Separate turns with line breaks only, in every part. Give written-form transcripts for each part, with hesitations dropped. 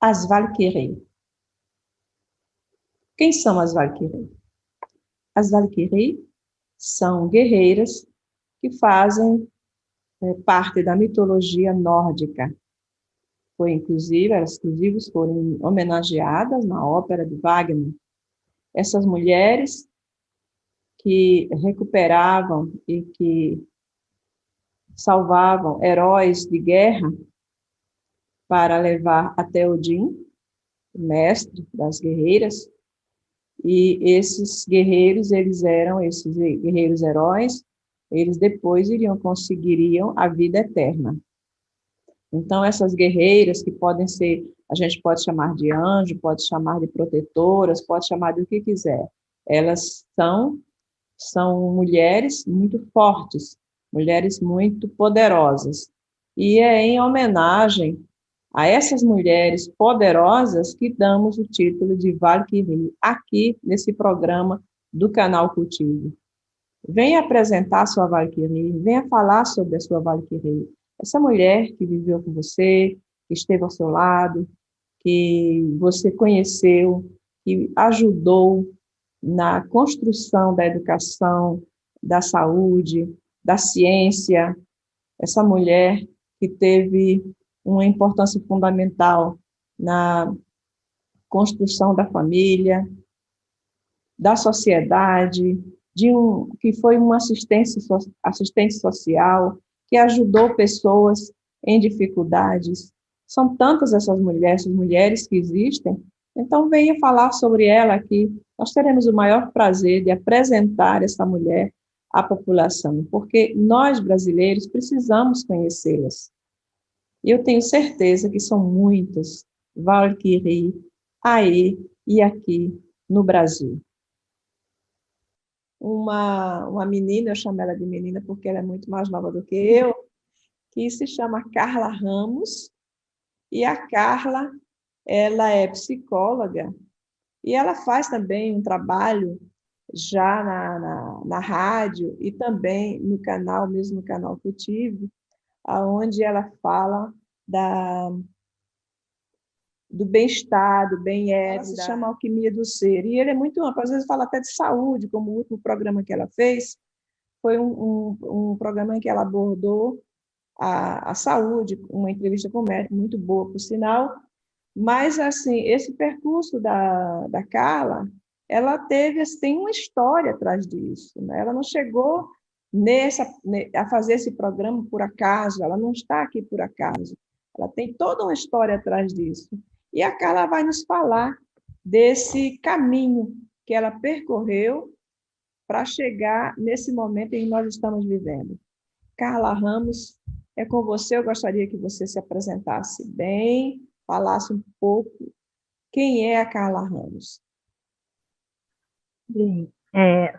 as Valkyries. Quem são as Valkyries? As Valkyries são guerreiras que fazem parte da mitologia nórdica. Elas inclusive foram homenageadas na ópera de Wagner. Essas mulheres que recuperavam e que salvavam heróis de guerra para levar até Odin, o mestre das guerreiras, e esses guerreiros heróis, eles depois conseguiriam a vida eterna. Então, essas guerreiras que podem ser, a gente pode chamar de anjo, pode chamar de protetoras, pode chamar de o que quiser. Elas são mulheres muito fortes, mulheres muito poderosas. E é em homenagem a essas mulheres poderosas que damos o título de Valkyrie aqui nesse programa do canal Cultivo. Venha apresentar a sua Valkyrie, venha falar sobre a sua Valkyrie. Essa mulher que viveu com você, que esteve ao seu lado, que você conheceu, que ajudou na construção da educação, da saúde, da ciência, essa mulher que teve uma importância fundamental na construção da família, da sociedade, que foi uma assistente social, que ajudou pessoas em dificuldades. São tantas essas mulheres que existem, então venha falar sobre ela aqui. Nós teremos o maior prazer de apresentar essa mulher à população, porque nós, brasileiros, precisamos conhecê-las. E eu tenho certeza que são muitas Valkyrie aí e aqui no Brasil. Uma menina, eu chamo ela de menina porque ela é muito mais nova do que eu, que se chama Carla Ramos, e a Carla, ela é psicóloga, e ela faz também um trabalho já na rádio e também no canal, mesmo no canal Cultivo, onde ela fala do bem-estar, do bem-estar, se chama Alquimia do Ser. E ele é muito amplo, às vezes fala até de saúde, como o último programa que ela fez, foi um programa em que ela abordou a saúde, uma entrevista com o médico, muito boa, por sinal. Mas, assim, esse percurso da Carla, ela tem uma história atrás disso, né? Ela não chegou a fazer esse programa por acaso, ela não está aqui por acaso. Ela tem toda uma história atrás disso. E a Carla vai nos falar desse caminho que ela percorreu para chegar nesse momento em que nós estamos vivendo. Carla Ramos, é com você. Eu gostaria que você se apresentasse bem, falasse um pouco quem é a Carla Ramos.
Bem,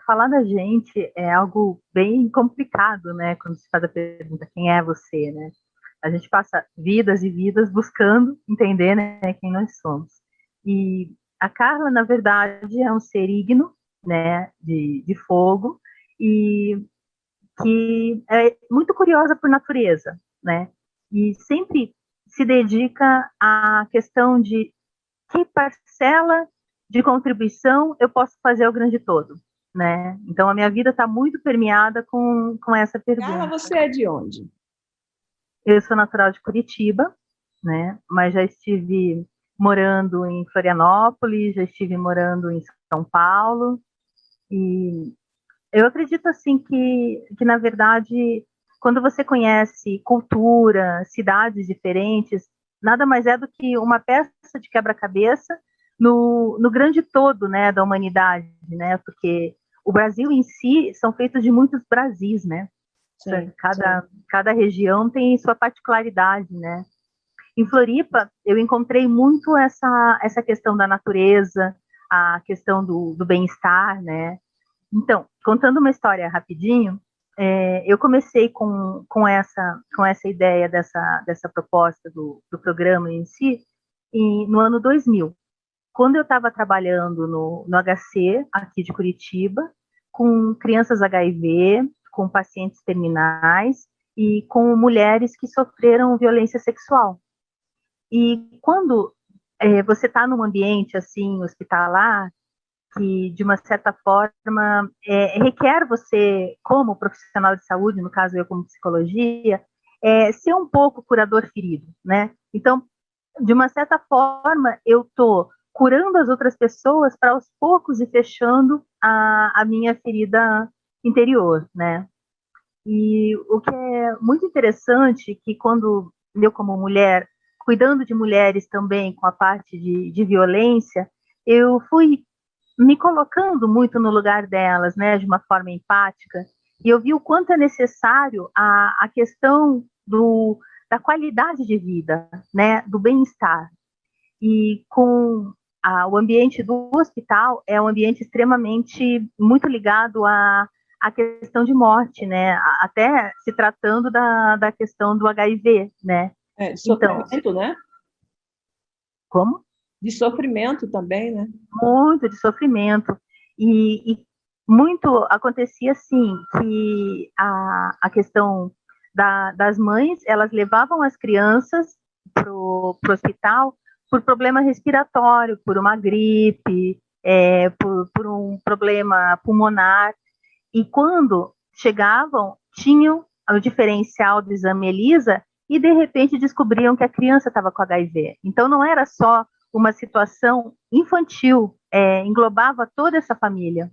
falar da gente é algo bem complicado, né? Quando se faz a pergunta, quem é você, né? A gente passa vidas e vidas buscando entender, né, quem nós somos. E a Carla, na verdade, é um ser ígneo, né, de fogo, e que é muito curiosa por natureza, né? E sempre se dedica à questão de que parcela de contribuição eu posso fazer ao grande todo, né? Então, a minha vida está muito permeada com essa pergunta.
Carla, você é de onde?
Eu sou natural de Curitiba, né? Mas já estive morando em Florianópolis, já estive morando em São Paulo, e eu acredito, assim, que na verdade, quando você conhece cultura, cidades diferentes, nada mais é do que uma peça de quebra-cabeça no grande todo, né, da humanidade, né, porque o Brasil em si são feitos de muitos Brasis, né,
Sim,
cada região tem sua particularidade, né. Em Floripa, eu encontrei muito essa questão da natureza, a questão do bem-estar, né. Então, contando uma história rapidinho, eu comecei com essa ideia dessa proposta do programa em si no ano 2000, quando eu estava trabalhando no HC, aqui de Curitiba, com crianças HIV, com pacientes terminais e com mulheres que sofreram violência sexual. E quando você está num ambiente assim hospitalar que, de uma certa forma, requer você, como profissional de saúde, no caso eu como psicologia, ser um pouco curador ferido, né? Então, de uma certa forma, eu estou curando as outras pessoas para aos poucos ir fechando a minha ferida interior, né? E o que é muito interessante, que quando eu como mulher, cuidando de mulheres também com a parte de violência, eu fui me colocando muito no lugar delas, né, de uma forma empática, e eu vi o quanto é necessário a questão da qualidade de vida, né, do bem-estar. E com o ambiente do hospital é um ambiente extremamente muito ligado à questão de morte, né, até se tratando da questão do HIV, né.
De
Então,
sofrimento, né?
como?
De sofrimento também, né?
Muito de sofrimento. E muito acontecia assim, que a questão das mães, elas levavam as crianças pro hospital por problema respiratório, por uma gripe, por um problema pulmonar. E quando chegavam, tinham o diferencial do exame ELISA e, de repente, descobriam que a criança estava com HIV. Então, não era só uma situação infantil, englobava toda essa família.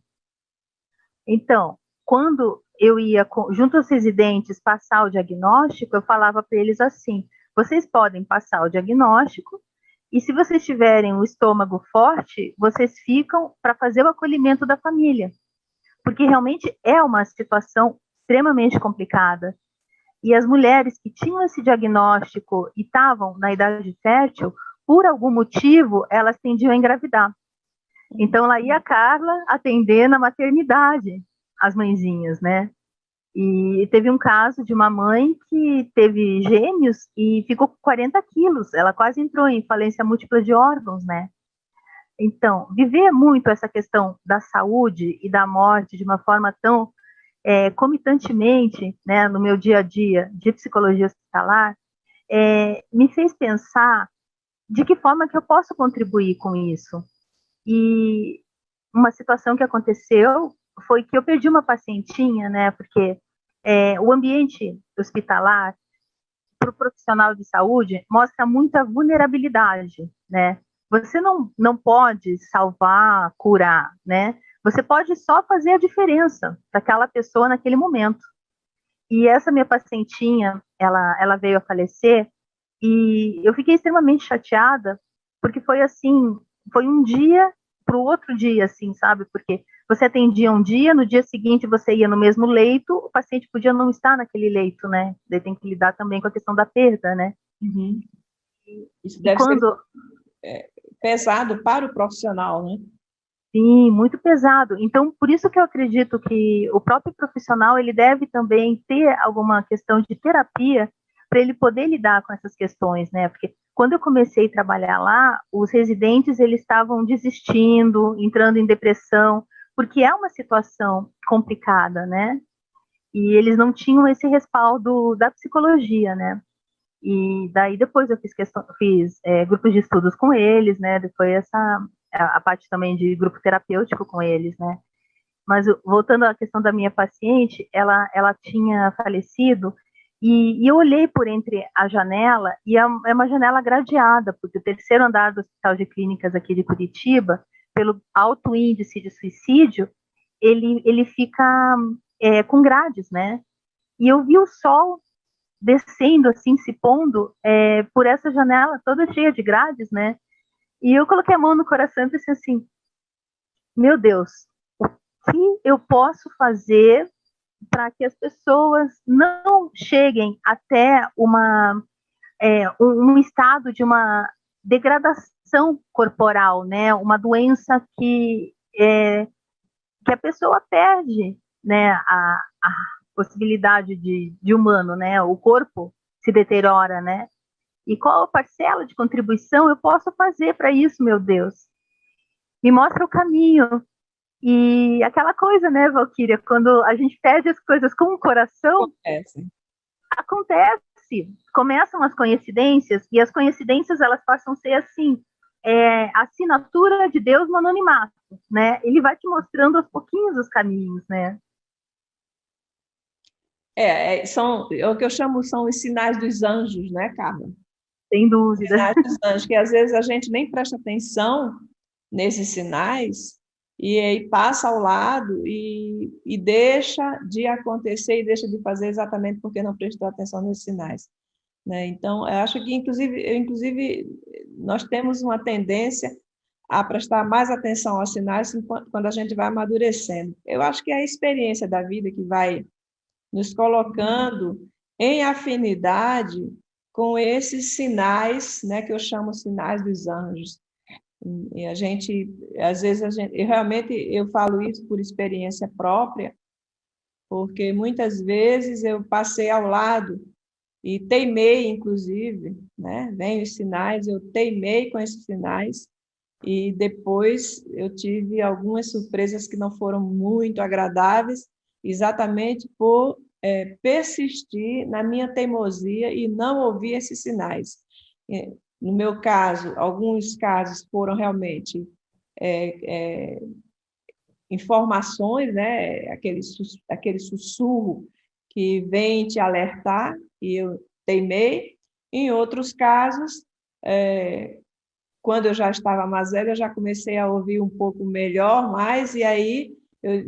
Então, quando eu ia, junto aos residentes, passar o diagnóstico, eu falava para eles assim: vocês podem passar o diagnóstico, e se vocês tiverem o estômago forte, vocês ficam para fazer o acolhimento da família, porque realmente é uma situação extremamente complicada. E as mulheres que tinham esse diagnóstico e estavam na idade fértil, por algum motivo, elas tendiam a engravidar. Então, lá ia a Carla atender na maternidade as mãezinhas, né? E teve um caso de uma mãe que teve gêmeos e ficou com 40 quilos. Ela quase entrou em falência múltipla de órgãos, né? Então, viver muito essa questão da saúde e da morte de uma forma tão comitantemente, né, no meu dia a dia de psicologia hospitalar, me fez pensar de que forma que eu posso contribuir com isso. E uma situação que aconteceu foi que eu perdi uma pacientinha, né, porque o ambiente hospitalar para o profissional de saúde mostra muita vulnerabilidade, né? Você não pode salvar, curar, né? Você pode só fazer a diferença para aquela pessoa naquele momento. E essa minha pacientinha, ela veio a falecer e eu fiquei extremamente chateada, porque foi assim, foi um dia para o outro dia, assim, sabe? Porque você atendia um dia, no dia seguinte você ia no mesmo leito, o paciente podia não estar naquele leito, né? Daí tem que lidar também com a questão da perda, né?
Uhum. Isso
E
deve ser
quando...
pesado para o profissional, né?
Sim, muito pesado. Então, por isso que eu acredito que o próprio profissional, ele deve também ter alguma questão de terapia para ele poder lidar com essas questões, né? Porque quando eu comecei a trabalhar lá, os residentes, eles estavam desistindo, entrando em depressão, porque é uma situação complicada, né? E eles não tinham esse respaldo da psicologia, né? E daí depois eu fiz grupos de estudos com eles, né? Depois a parte também de grupo terapêutico com eles, né? Mas voltando à questão da minha paciente, ela tinha falecido e eu olhei por entre a janela e é uma janela gradeada, porque o terceiro andar do Hospital de Clínicas aqui de Curitiba, pelo alto índice de suicídio, ele fica com grades, né? E eu vi o sol descendo, assim, se pondo por essa janela toda cheia de grades, né? E eu coloquei a mão no coração e pensei assim, meu Deus, o que eu posso fazer para que as pessoas não cheguem até um estado de uma degradação corporal, né? Uma doença que a pessoa perde, né? A possibilidade de humano, né? O corpo se deteriora, né? E qual parcela de contribuição eu posso fazer para isso, meu Deus? Me mostra o caminho. E aquela coisa, né, Valquíria, quando a gente pede as coisas com o coração, acontece. Começam as coincidências, e as coincidências elas passam a ser assim, é a assinatura de Deus no anonimato, né? Ele vai te mostrando aos pouquinhos os caminhos, né?
É o que eu chamo são os sinais dos anjos, né, Carla?
Sem dúvida.
Sinais dos anjos, que às vezes a gente nem presta atenção nesses sinais e aí passa ao lado e deixa de acontecer e deixa de fazer exatamente porque não prestou atenção nesses sinais, né? Então, eu acho que, inclusive, nós temos uma tendência a prestar mais atenção aos sinais quando a gente vai amadurecendo. Eu acho que é a experiência da vida que vai nos colocando em afinidade com esses sinais, né, que eu chamo sinais dos anjos. E a gente, às vezes, eu falo isso por experiência própria, porque muitas vezes eu passei ao lado e teimei, inclusive, né? Vem os sinais, eu teimei com esses sinais, e depois eu tive algumas surpresas que não foram muito agradáveis, exatamente por persistir na minha teimosia e não ouvir esses sinais. No meu caso, alguns casos foram realmente informações, né? Aquele sussurro que vem te alertar, e eu teimei. Em outros casos, quando eu já estava mais velha, eu já comecei a ouvir um pouco melhor, mais, e aí eu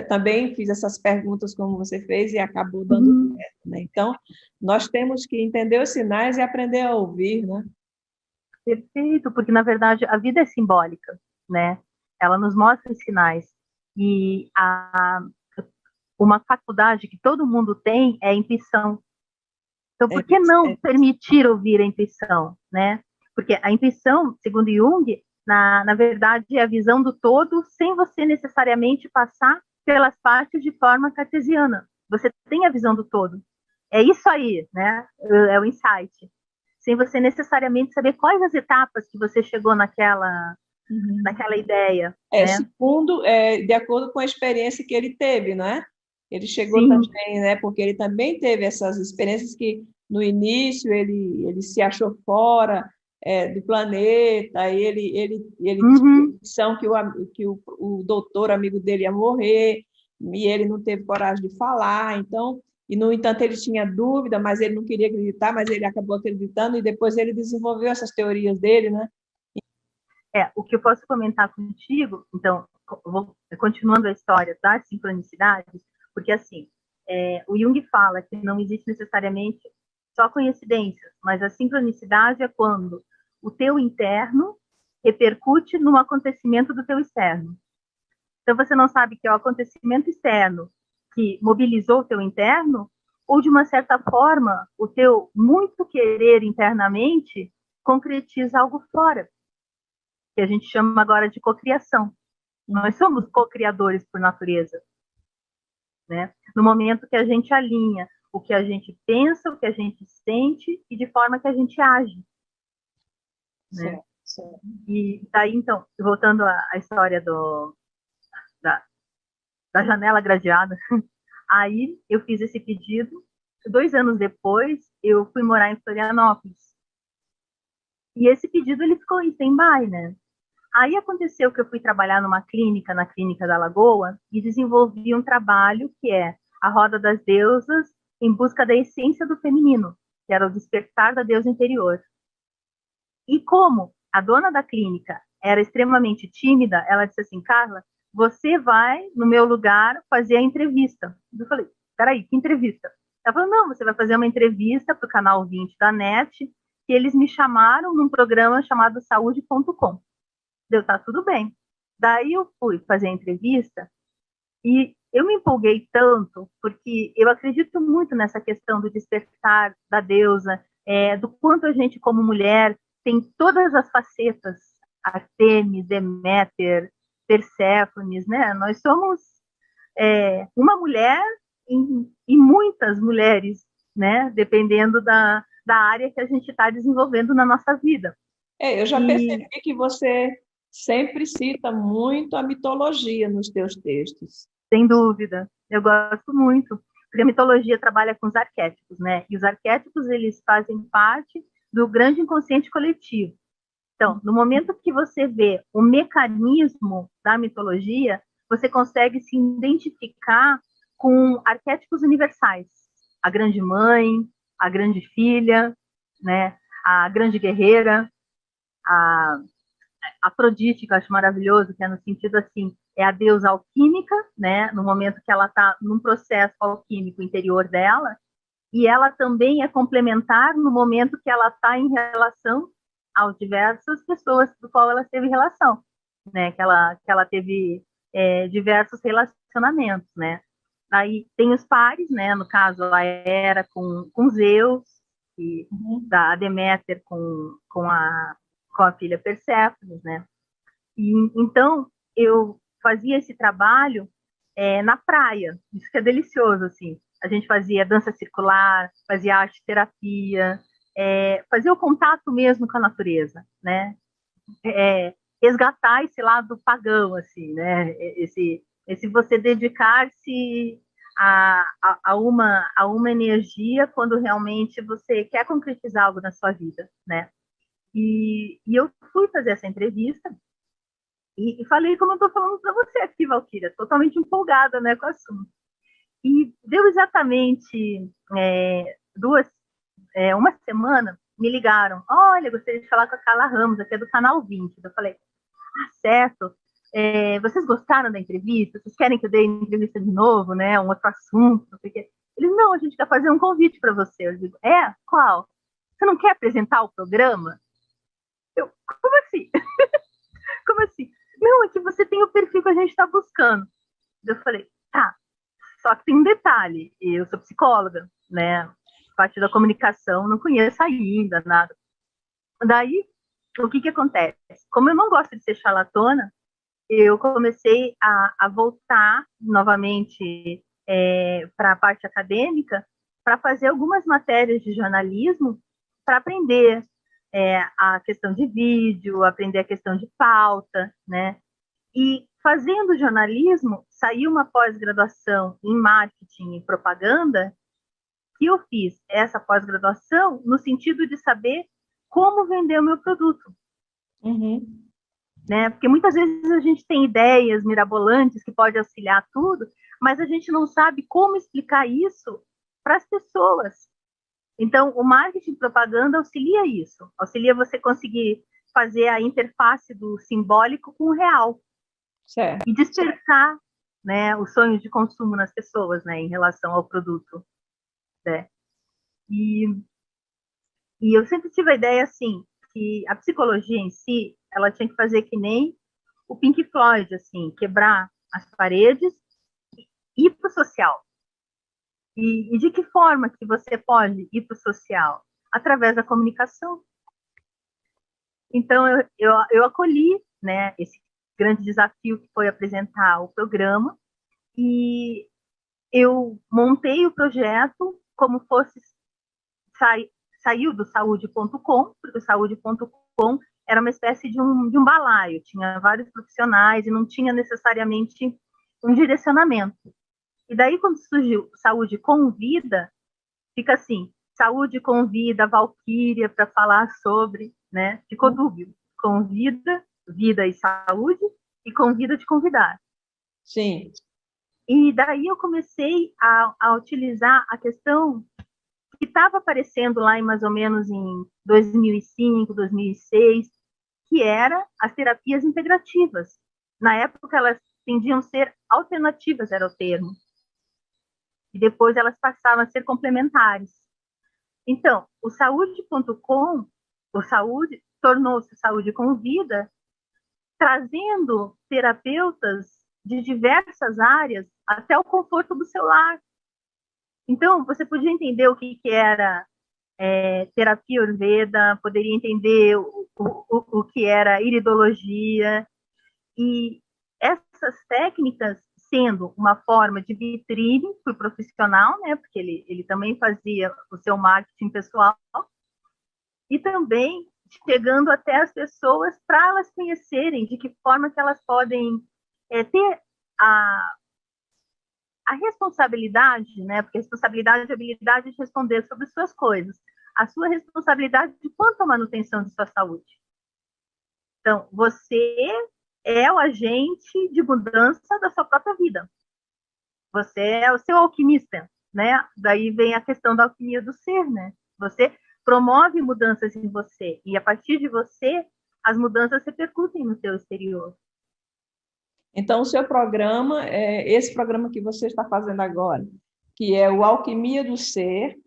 também fiz essas perguntas como você fez e acabou dando certo, né? Então, nós temos que entender os sinais e aprender a ouvir, né?
Perfeito, porque na verdade a vida é simbólica, né? Ela nos mostra os sinais. E uma faculdade que todo mundo tem é a intuição. Então,
É,
por que não permitir ouvir a intuição, né? Porque a intuição, segundo Jung, na verdade, é a visão do todo sem você necessariamente passar pelas partes de forma cartesiana. Você tem a visão do todo. É isso aí, né? É o insight. Sem você necessariamente saber quais as etapas que você chegou naquela ideia, né?
Segundo, de acordo com a experiência que ele teve, não é? Ele chegou
Sim.
também, né? Porque ele também teve essas experiências que no início ele se achou fora do planeta, e ele tinha a impressão que o doutor amigo dele ia morrer, e ele não teve coragem de falar, então, e no entanto ele tinha dúvida, mas ele não queria acreditar, mas ele acabou acreditando, e depois ele desenvolveu essas teorias dele, né?
O que eu posso comentar contigo, então, continuando a história das sincronicidades, porque assim, o Jung fala que não existe necessariamente só coincidências, mas a sincronicidade é quando o teu interno repercute no acontecimento do teu externo. Então você não sabe que é o acontecimento externo que mobilizou o teu interno, ou de uma certa forma, o teu muito querer internamente concretiza algo fora, que a gente chama agora de cocriação. Nós somos co-criadores por natureza, né? No momento que a gente alinha o que a gente pensa, o que a gente sente e de forma que a gente age, né?
Certo.
E daí, então, voltando à história da, da janela gradeada, aí eu fiz esse pedido. 2 anos depois, eu fui morar em Florianópolis. E esse pedido ele ficou em stand-by, né? Aí aconteceu que eu fui trabalhar numa clínica, na Clínica da Lagoa, e desenvolvi um trabalho que é a Roda das Deusas em busca da essência do feminino, que era o despertar da deusa interior. E como a dona da clínica era extremamente tímida, ela disse assim, Carla, você vai no meu lugar fazer a entrevista. Eu falei, peraí, que entrevista? Ela falou, não, você vai fazer uma entrevista para o canal 20 da NET, que eles me chamaram num programa chamado saúde.com. Deu, tá tudo bem. Daí eu fui fazer a entrevista e eu me empolguei tanto, porque eu acredito muito nessa questão do despertar da deusa, do quanto a gente, como mulher, tem todas as facetas, Artemis, Deméter, Perséfones, né? Nós somos uma mulher e muitas mulheres, né? Dependendo da área que a gente está desenvolvendo na nossa vida.
Eu já percebi que você sempre cita muito a mitologia nos teus textos.
Sem dúvida, eu gosto muito, porque a mitologia trabalha com os arquétipos, né? E os arquétipos, eles fazem parte do grande inconsciente coletivo. Então, no momento que você vê o mecanismo da mitologia, você consegue se identificar com arquétipos universais. A grande mãe, a grande filha, né? A grande guerreira, a Afrodite, que eu acho maravilhoso, que é no sentido assim, é a deusa alquímica, né? No momento que ela está num processo alquímico interior dela, e ela também é complementar no momento que ela está em relação às diversas pessoas do qual ela teve relação, né? Que ela teve diversos relacionamentos, né? Aí tem os pares, né? No caso, a Hera com Zeus, e da Deméter com a filha Perséfone, né? E, então, eu fazia esse trabalho na praia, isso que é delicioso, assim. A gente fazia dança circular, fazia arte terapia, fazia o contato mesmo com a natureza, né? Resgatar esse lado pagão, assim, né? Esse você dedicar-se a uma energia quando realmente você quer concretizar algo na sua vida, né? E eu fui fazer essa entrevista e falei como eu estou falando para você aqui, Valquíria, totalmente empolgada, né, com o assunto. E deu exatamente uma semana, me ligaram, olha, gostaria de falar com a Carla Ramos, aqui é do Canal 20. Eu falei, certo, vocês gostaram da entrevista? Vocês querem que eu dê entrevista de novo, né, um outro assunto? Porque eles, não, a gente quer fazer um convite para você. Eu digo, qual? Você não quer apresentar o programa? Eu, como assim? Como assim? Não, é que você tem o perfil que a gente está buscando. Eu falei, tá, só que tem um detalhe, eu sou psicóloga, né? Parte da comunicação, não conheço ainda nada. Daí, o que acontece? Como eu não gosto de ser charlatana, eu comecei a voltar novamente para a parte acadêmica para fazer algumas matérias de jornalismo para aprender a questão de vídeo, aprender a questão de pauta, né? E fazendo jornalismo, saiu uma pós-graduação em marketing e propaganda, que eu fiz essa pós-graduação no sentido de saber como vender o meu produto.
Uhum.
Né? Porque muitas vezes a gente tem ideias mirabolantes que podem auxiliar tudo, mas a gente não sabe como explicar isso para as pessoas. Então, o marketing e propaganda auxilia isso, auxilia você conseguir fazer a interface do simbólico com o real.
Certo.
E despertar, né, os sonhos de consumo nas pessoas, né, em relação ao produto, né? E, e eu sempre tive a ideia, assim, que a psicologia em si, ela tinha que fazer que nem o Pink Floyd, assim, quebrar as paredes e ir para o social. E de que forma que você pode ir para o social? Através da comunicação. Então, eu acolhi, né, esse grande desafio que foi apresentar o programa, e eu montei o projeto como fosse saiu do saúde.com, porque o saúde.com era uma espécie de um balaio, tinha vários profissionais e não tinha necessariamente um direcionamento. E daí, quando surgiu Saúde com Vida, fica assim, Saúde convida a Valquíria para falar sobre, né? Ficou dúbio. Convida, vida e saúde, e convida de convidar.
Sim.
E daí eu comecei a utilizar a questão que estava aparecendo lá em mais ou menos em 2005, 2006, que era as terapias integrativas. Na época, elas tendiam a ser alternativas, era o termo. E depois elas passaram a ser complementares. Então, o saúde.com, o saúde, tornou-se Saúde com Vida, trazendo terapeutas de diversas áreas até o conforto do seu lar. Então, você podia entender o que era terapia Ayurveda, poderia entender o que era iridologia, e essas técnicas sendo uma forma de vitrine para o profissional, né, porque ele também fazia o seu marketing pessoal, e também chegando até as pessoas para elas conhecerem de que forma que elas podem ter a responsabilidade, né? Porque responsabilidade é a habilidade de responder sobre suas coisas. A sua responsabilidade de quanto à manutenção de sua saúde. Então, você é o agente de mudança da sua própria vida. Você é o seu alquimista, né? Daí vem a questão da alquimia do ser, né? Você promove mudanças em você e a partir de você as mudanças repercutem no seu exterior.
Então, o seu programa, esse programa que você está fazendo agora, que é o Alquimia do Ser,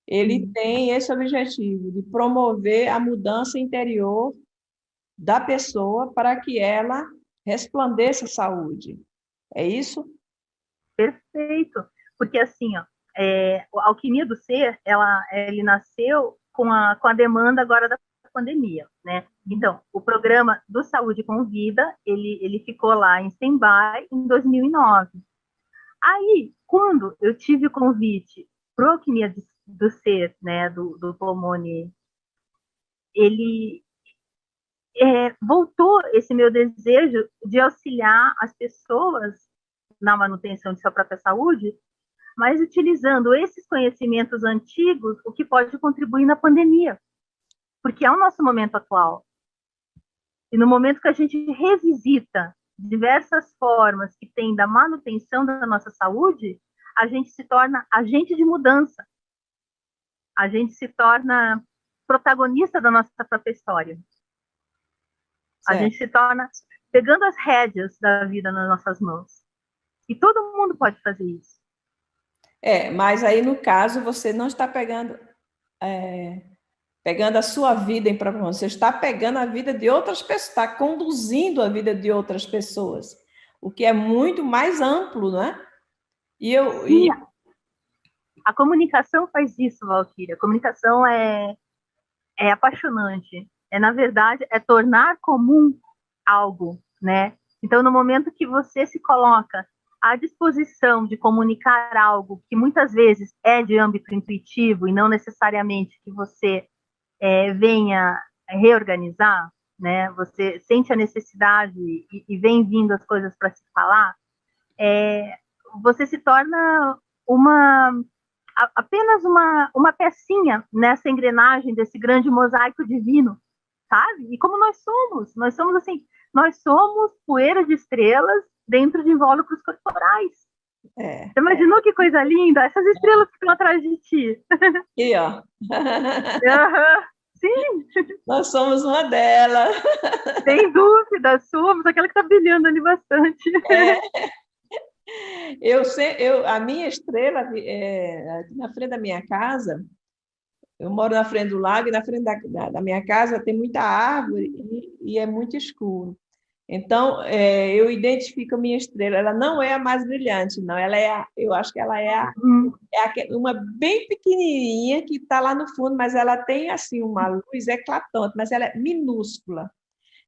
ele tem esse objetivo de promover a mudança interior da pessoa para que ela resplandeça saúde. É isso?
Perfeito. Porque assim, ó, a alquimia do ser, ele nasceu com a demanda agora da pandemia, né? Então, o programa do Saúde com Vida, ele ficou lá em stand-by em 2009. Aí, quando eu tive o convite para a alquimia do ser, né, do Pomone, ele voltou esse meu desejo de auxiliar as pessoas na manutenção de sua própria saúde, mas utilizando esses conhecimentos antigos, o que pode contribuir na pandemia, porque é o nosso momento atual. E no momento que a gente revisita diversas formas que tem da manutenção da nossa saúde, a gente se torna agente de mudança. A gente se torna protagonista da nossa própria história. A gente se torna pegando as rédeas da vida nas nossas mãos. E todo mundo pode fazer isso.
Mas aí, no caso, você não está pegando a sua vida em própria mão, você está pegando a vida de outras pessoas, está conduzindo a vida de outras pessoas, o que é muito mais amplo, não é?
Sim, a comunicação faz isso, Valquíria. A comunicação é apaixonante. Na verdade, tornar comum algo, né? Então, no momento que você se coloca à disposição de comunicar algo que muitas vezes é de âmbito intuitivo e não necessariamente que você venha reorganizar, né? Você sente a necessidade e vem vindo as coisas para se falar, você se torna apenas uma pecinha nessa engrenagem desse grande mosaico divino, sabe? E como nós somos assim, nós somos poeira de estrelas dentro de invólucros corporais. Você imaginou que coisa linda? Essas estrelas que estão atrás de ti.
Aqui, ó.
Sim.
Nós somos uma delas.
Sem dúvida, somos aquela que está brilhando ali bastante.
A minha estrela, aqui na frente da minha casa, eu moro na frente do lago e na frente da minha casa tem muita árvore e é muito escuro. Então, eu identifico a minha estrela. Ela não é a mais brilhante, não. Eu acho que ela é uma bem pequenininha que está lá no fundo, mas ela tem assim uma luz eclatante, mas ela é minúscula.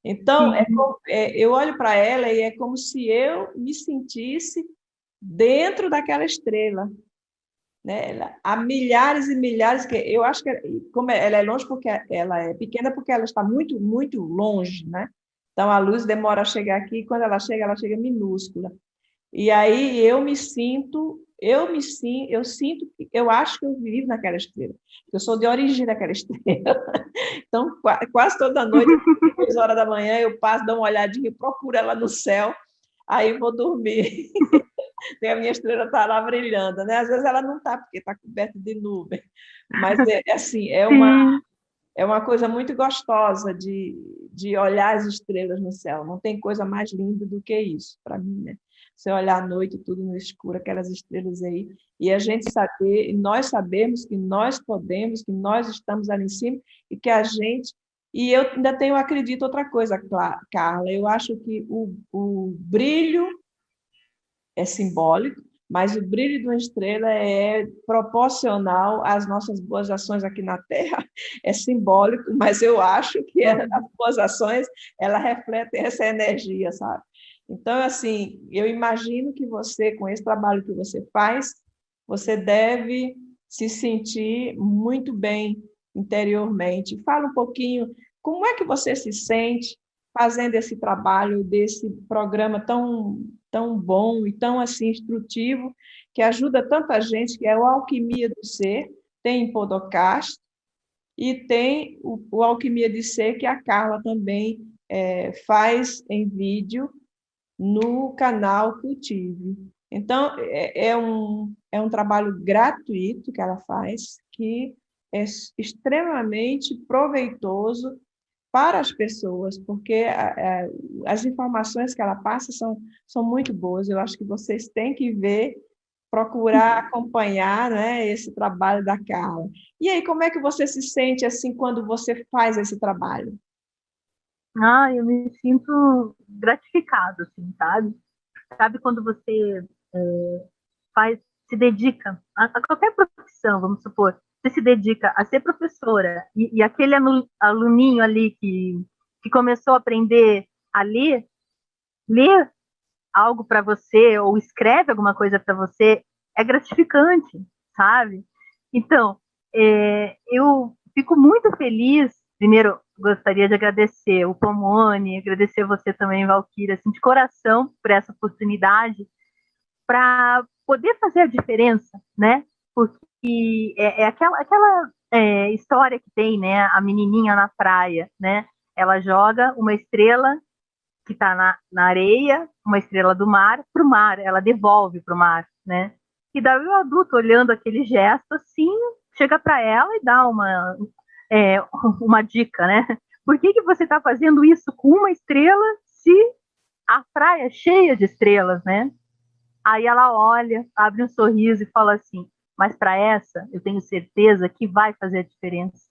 Então, eu olho para ela e é como se eu me sentisse dentro daquela estrela, né? Há milhares e milhares que eu acho que como ela é longe porque ela é pequena porque ela está muito muito longe, né? Então a luz demora a chegar aqui e quando ela chega minúscula. E aí eu acho que eu vivo naquela estrela. Eu sou de origem daquela estrela. Então quase toda noite, às 2 horas da manhã, eu passo, dou uma olhadinha, procuro ela no céu, aí vou dormir. E a minha estrela está lá brilhando, né? Às vezes ela não está, porque está coberta de nuvem. Mas assim, é uma coisa muito gostosa de olhar as estrelas no céu. Não tem coisa mais linda do que isso, para mim, né? Você olhar à noite, tudo no escuro, aquelas estrelas aí, e a gente saber, e nós sabemos que nós podemos, que nós estamos ali em cima, e que a gente. E eu ainda tenho, acredito, outra coisa, Carla, eu acho que o brilho é simbólico, mas o brilho de uma estrela é proporcional às nossas boas ações aqui na Terra. É simbólico, mas eu acho que as boas ações, ela refletem essa energia, sabe? Então, assim, eu imagino que você, com esse trabalho que você faz, você deve se sentir muito bem interiormente. Fala um pouquinho, como é que você se sente fazendo esse trabalho, desse programa tão bom e tão assim instrutivo, que ajuda tanta gente, que é o Alquimia do Ser, tem em Podcast, e tem o Alquimia de Ser, que a Carla também faz em vídeo no canal Cultive. Então, é um trabalho gratuito que ela faz, que é extremamente proveitoso para as pessoas, porque as informações que ela passa são muito boas. Eu acho que vocês têm que ver, procurar acompanhar, né, esse trabalho da Carla. E aí, como é que você se sente assim quando você faz esse trabalho?
Ah, eu me sinto gratificado, assim, sabe? Sabe quando você faz, se dedica a qualquer profissão, vamos supor, você se dedica a ser professora e aquele aluninho ali que começou a aprender a ler algo para você ou escreve alguma coisa para você, é gratificante, sabe? Então, eu fico muito feliz. Primeiro, gostaria de agradecer o Pomone, agradecer você também, Valquíria, assim, de coração por essa oportunidade para poder fazer a diferença, né? Porque é aquela história que tem, né? A menininha na praia, né? Ela joga uma estrela que está na areia, uma estrela do mar, para o mar, ela devolve para o mar, né? E daí o adulto, olhando aquele gesto, assim, chega para ela e dá é, uma dica, né? Por que você está fazendo isso com uma estrela se a praia é cheia de estrelas, né? Aí ela olha, abre um sorriso e fala assim: mas para essa, eu tenho certeza que vai fazer a diferença,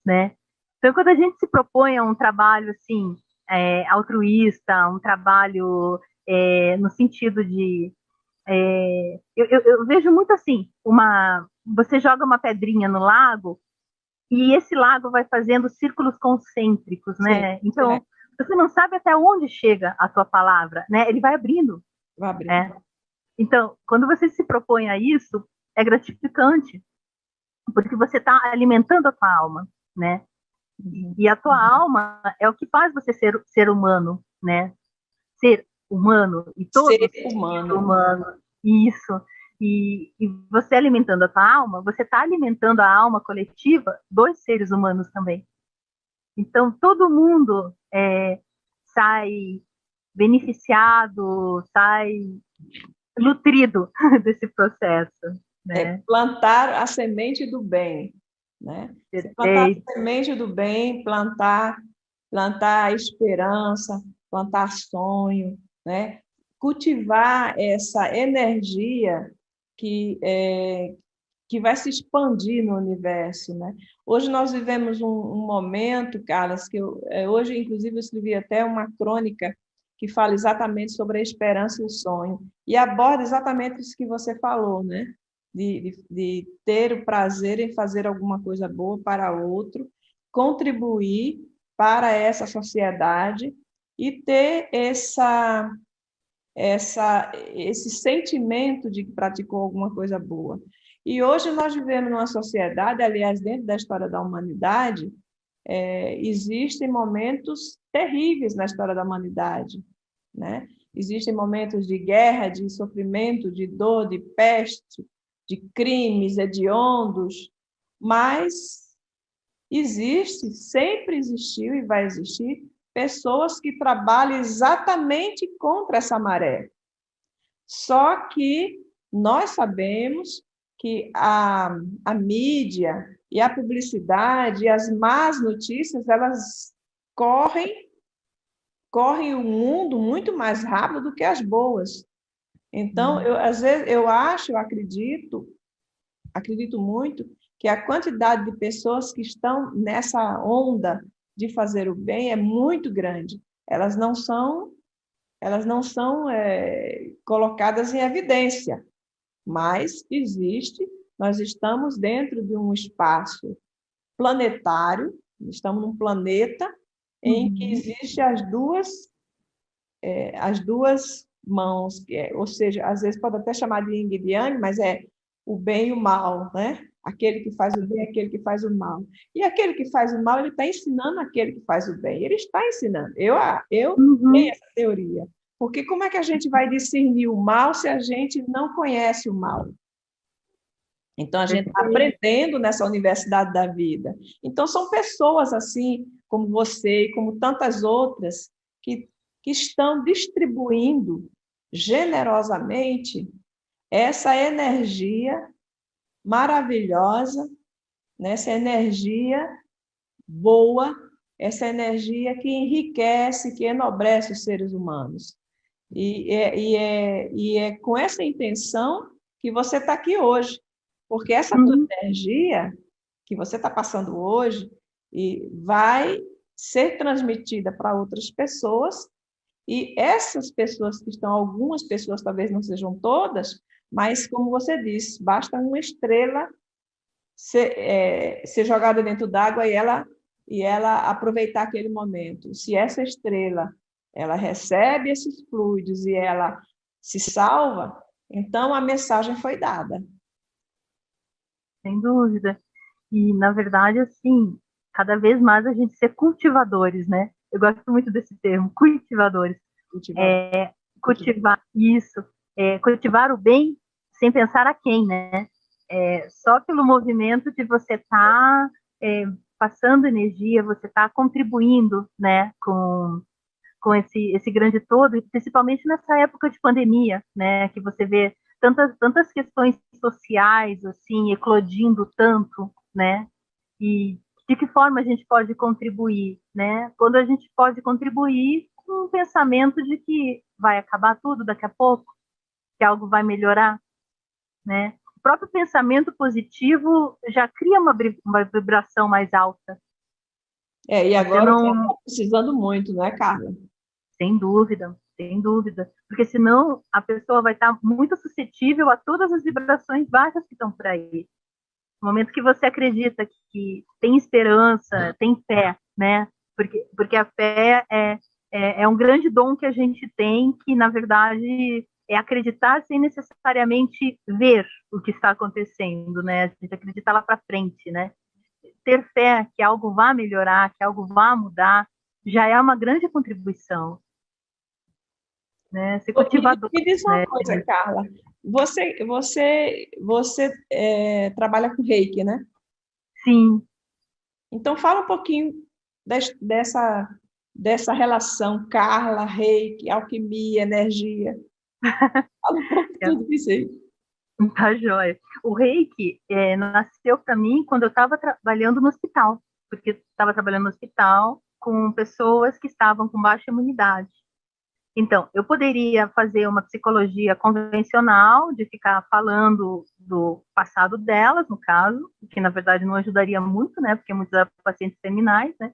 né? Então, quando a gente se propõe a um trabalho assim, altruísta, um trabalho no sentido de. Eu vejo muito assim: você joga uma pedrinha no lago e esse lago vai fazendo círculos concêntricos,
Sim,
né? Então, você não sabe até onde chega a tua palavra, né? Ele vai abrindo,
vai abrir.
né? Então, quando você se propõe a isso, é gratificante, porque você está alimentando a tua alma, né? E a tua alma é o que faz você ser humano, né? Ser humano e
Ser
todos
humano.
humanos. Isso. E você alimentando a tua alma, você está alimentando a alma coletiva dos seres humanos também. Então, todo mundo sai beneficiado, sai nutrido desse processo, né?
Plantar a semente do bem, né? Você plantar
Perfeito.
a semente do bem, plantar a esperança, plantar sonho, né? Cultivar essa energia que que vai se expandir no universo, né? Hoje nós vivemos um momento, Carlos, hoje, inclusive, eu escrevi até uma crônica que fala exatamente sobre a esperança e o sonho, e aborda exatamente isso que você falou, né? De ter o prazer em fazer alguma coisa boa para outro, contribuir para essa sociedade e ter esse sentimento de que praticou alguma coisa boa. E hoje nós vivemos numa sociedade, aliás, dentro da história da humanidade, existem momentos terríveis na história da humanidade, né? Existem momentos de guerra, de sofrimento, de dor, de peste, de crimes hediondos, mas existe, sempre existiu e vai existir pessoas que trabalham exatamente contra essa maré. Só que nós sabemos que a mídia e a publicidade e as más notícias, elas correm o mundo muito mais rápido do que as boas. Então, às vezes, acredito muito que a quantidade de pessoas que estão nessa onda de fazer o bem é muito grande. Elas não são colocadas em evidência, mas existe, nós estamos dentro de um espaço planetário, estamos num planeta em que existe as duas mãos, ou seja, às vezes pode até chamar de yin e de yang, mas é o bem e o mal, né? Aquele que faz o bem, aquele que faz o mal. E aquele que faz o mal, ele está ensinando aquele que faz o bem. Ele está ensinando. Eu tenho essa teoria. Porque como é que a gente vai discernir o mal se a gente não conhece o mal? Então, a gente está aprendendo nessa universidade da vida. Então, são pessoas assim, como você e como tantas outras que estão distribuindo generosamente essa energia maravilhosa, né? Essa energia boa, essa energia que enriquece, que enobrece os seres humanos. E é com essa intenção que você está aqui hoje, porque essa tua energia que você está passando hoje e vai ser transmitida para outras pessoas, e essas pessoas que estão, algumas pessoas talvez não sejam todas, mas como você disse, basta uma estrela ser jogada dentro d'água e ela aproveitar aquele momento. Se essa estrela ela recebe esses fluidos e ela se salva, então a mensagem foi dada.
Sem dúvida. E, na verdade, assim, cada vez mais a gente ser cultivadores, né? Eu gosto muito desse termo, cultivadores. Cultivar isso, cultivar o bem sem pensar a quem, né? Só pelo movimento de você estar passando energia, você está contribuindo, né, com esse grande todo, e principalmente nessa época de pandemia, né, que você vê tantas questões sociais, assim, eclodindo tanto, né, e de que forma a gente pode contribuir, né, quando a gente pode contribuir com um pensamento de que vai acabar tudo daqui a pouco, que algo vai melhorar, né, o próprio pensamento positivo já cria uma vibração mais alta.
E agora está precisando muito, não é, Carla?
Sem dúvida, sem dúvida. Porque senão a pessoa vai estar muito suscetível a todas as vibrações baixas que estão por aí. No momento que você acredita que tem esperança, tem fé, né? Porque a fé é um grande dom que a gente tem, que na verdade é acreditar sem necessariamente ver o que está acontecendo, né? A gente acreditar lá para frente, né? Ter fé que algo vá melhorar, que algo vá mudar, já é uma grande contribuição. Né? Ser cultivador.
Me diz uma coisa, Carla. Você trabalha com reiki, né?
Sim.
Então, fala um pouquinho dessa relação Carla, reiki, alquimia, energia. Fala um pouco de tudo isso aí.
Tá joia. O reiki nasceu para mim quando eu estava trabalhando no hospital, porque estava trabalhando no hospital com pessoas que estavam com baixa imunidade. Então, eu poderia fazer uma psicologia convencional, de ficar falando do passado delas, no caso, que na verdade não ajudaria muito, né, porque muitos eram pacientes terminais, né,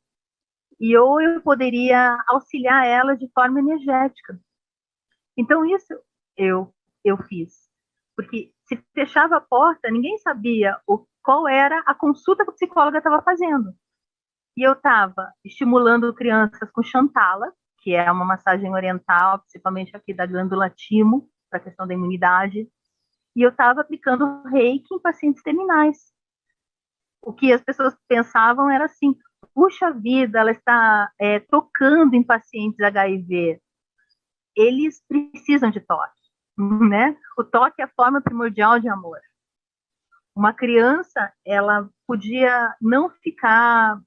ou eu poderia auxiliar elas de forma energética. Então, isso eu fiz. Porque se fechava a porta, ninguém sabia qual era a consulta que a psicóloga estava fazendo. E eu estava estimulando crianças com Shantala, que é uma massagem oriental, principalmente aqui da glândula timo, para a questão da imunidade. E eu estava aplicando reiki em pacientes terminais. O que as pessoas pensavam era assim, puxa vida, ela está tocando em pacientes HIV. Eles precisam de toque, né? O toque é a forma primordial de amor. Uma criança, ela podia não ficar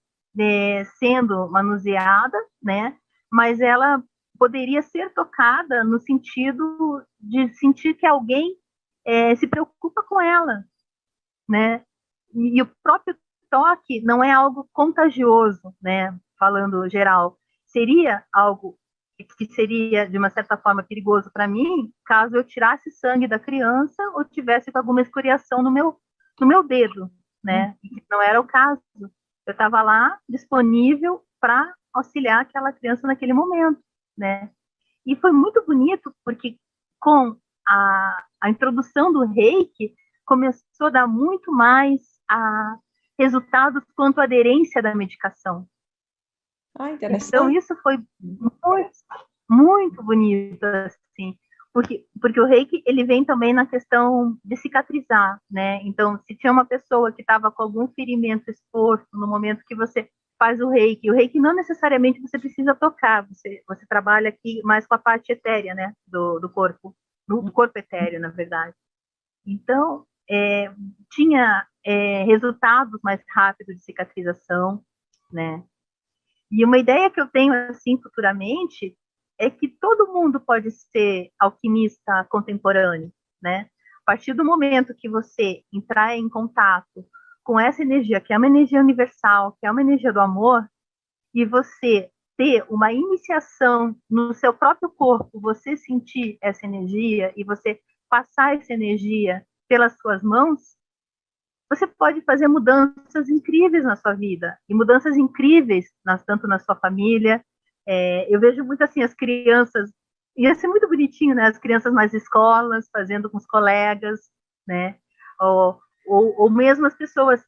sendo manuseada, né? Mas ela poderia ser tocada no sentido de sentir que alguém se preocupa com ela, né? E o próprio toque não é algo contagioso, né? Falando geral, seria algo que seria de uma certa forma perigoso para mim, caso eu tirasse sangue da criança ou tivesse com alguma escoriação no meu dedo, né? E não era o caso. Eu estava lá disponível para auxiliar aquela criança naquele momento, né? E foi muito bonito porque com a introdução do reiki começou a dar muito mais resultados quanto à aderência da medicação.
Interessante.
Então isso foi muito, muito bonito, assim, porque o reiki ele vem também na questão de cicatrizar, né? Então, se tinha uma pessoa que estava com algum ferimento exposto no momento que você faz o reiki não necessariamente você precisa tocar, você trabalha aqui mais com a parte etérea, né, do corpo, do corpo etéreo, na verdade. Então, tinha resultados mais rápidos de cicatrização, né? E uma ideia que eu tenho, assim, futuramente, é que todo mundo pode ser alquimista contemporâneo, né? A partir do momento que você entrar em contato com essa energia, que é uma energia universal, que é uma energia do amor, e você ter uma iniciação no seu próprio corpo, você sentir essa energia e você passar essa energia pelas suas mãos, você pode fazer mudanças incríveis na sua vida, e mudanças incríveis tanto na sua família. Eu vejo muito assim as crianças, ia ser muito bonitinho, né? As crianças nas escolas, fazendo com os colegas, né? Ou mesmo as pessoas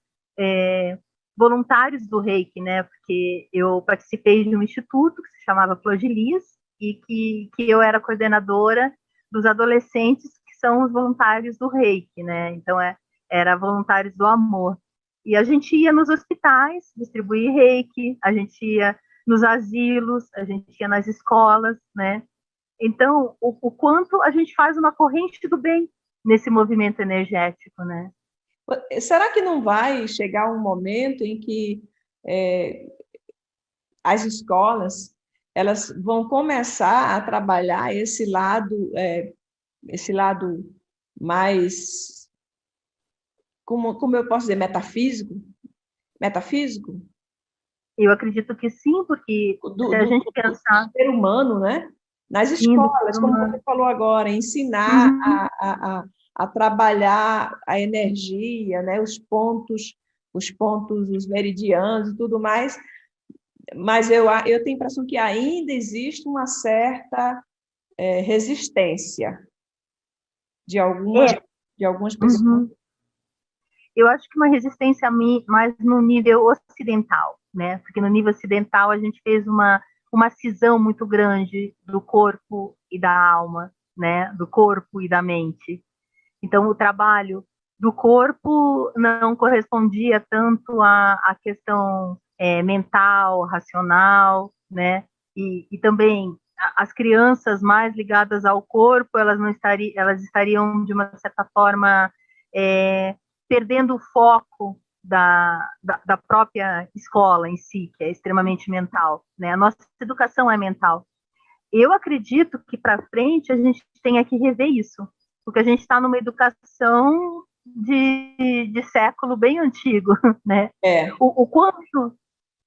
voluntários do Reiki, né? Porque eu participei de um instituto que se chamava Flor de Lis, e que eu era coordenadora dos adolescentes que são os voluntários do Reiki, né? Então, era Voluntários do Amor. E a gente ia nos hospitais distribuir reiki, a gente ia nos asilos, a gente ia nas escolas, né? Então, o quanto a gente faz uma corrente do bem nesse movimento energético, né?
Será que não vai chegar um momento em que as escolas elas vão começar a trabalhar esse lado mais, como eu posso dizer, metafísico
Eu acredito que sim, porque se a gente pensar...
do ser humano, né? Nas
Sim, do
escolas,
ser
como
humano.
você falou agora, ensinar
Uhum.
a trabalhar a energia, né? Os pontos, os meridianos e tudo mais, mas eu tenho a impressão que ainda existe uma certa resistência de algumas,
É.
de algumas pessoas.
Uhum. Eu acho que uma resistência mais no nível ocidental, né? Porque no nível ocidental a gente fez uma cisão muito grande do corpo e da alma, né? Do corpo e da mente. Então, o trabalho do corpo não correspondia tanto à questão mental, racional, né? E também as crianças mais ligadas ao corpo, elas estariam de uma certa forma é, perdendo o foco da própria escola em si, que é extremamente mental, né? A nossa educação é mental. Eu acredito que para frente a gente tenha que rever isso, porque a gente está numa educação de século bem antigo, né?
É,
O quanto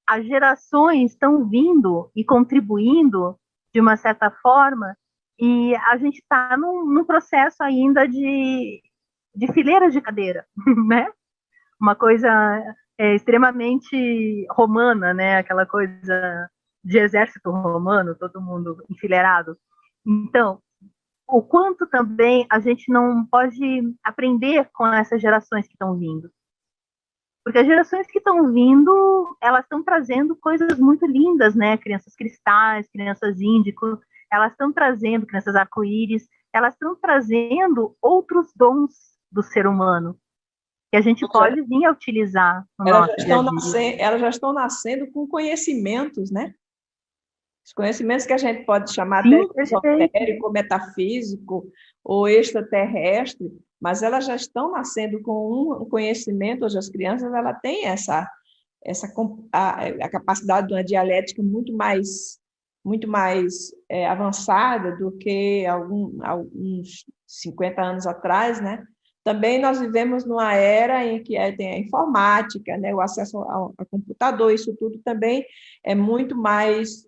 as gerações estão vindo e contribuindo de uma certa forma, e a gente está num processo ainda de fileira de cadeira, né? Uma coisa extremamente romana, né? Aquela coisa de exército romano, todo mundo enfileirado. Então, o quanto também a gente não pode aprender com essas gerações que estão vindo. Porque as gerações que estão vindo, elas estão trazendo coisas muito lindas, né? Crianças cristais, crianças índico, elas estão trazendo crianças arco-íris, elas estão trazendo outros dons do ser humano que a gente pode vir a utilizar no nosso dia a dia.
elas já estão nascendo com conhecimentos, né? Os conhecimentos que a gente pode chamar até
Sim,
de
perfeito.
esotérico, metafísico ou extraterrestre, mas elas já estão nascendo com um conhecimento. Hoje as crianças ela têm a capacidade de uma dialética muito mais avançada do que alguns 50 anos atrás, né? Também nós vivemos numa era em que tem a informática, né? O acesso ao computador, isso tudo também é muito mais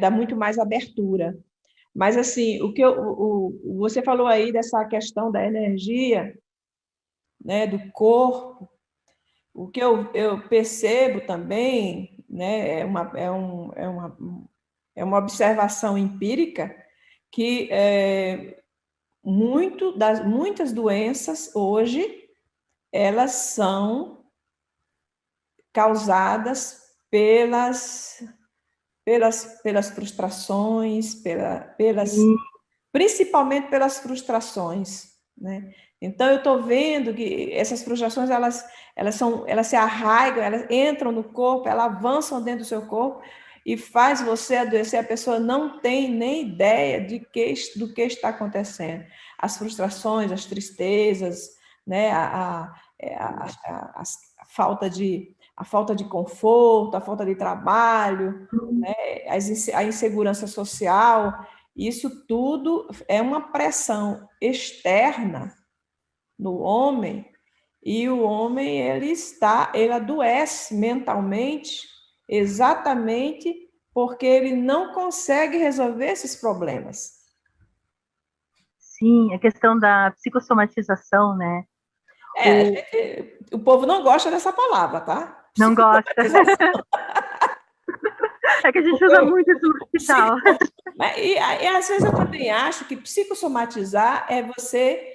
dá muito mais abertura. Mas, assim, você falou aí dessa questão da energia, né, do corpo, o que eu percebo também, né, é uma observação empírica que muitas doenças hoje, elas são causadas pelas frustrações, principalmente pelas frustrações, né? Então eu estou vendo que essas frustrações elas se arraigam, elas entram no corpo, elas avançam dentro do seu corpo e faz você adoecer. A pessoa não tem nem ideia do que está acontecendo. As frustrações, as tristezas, né? A falta a falta de conforto, a falta de trabalho, né, a insegurança social, isso tudo é uma pressão externa no homem, e o homem ele adoece mentalmente exatamente porque ele não consegue resolver esses problemas.
Sim, a questão da psicossomatização, né?
O povo não gosta dessa palavra, tá?
Não gosta. É que a gente usa muito isso no hospital.
E às vezes eu também acho que psicossomatizar é você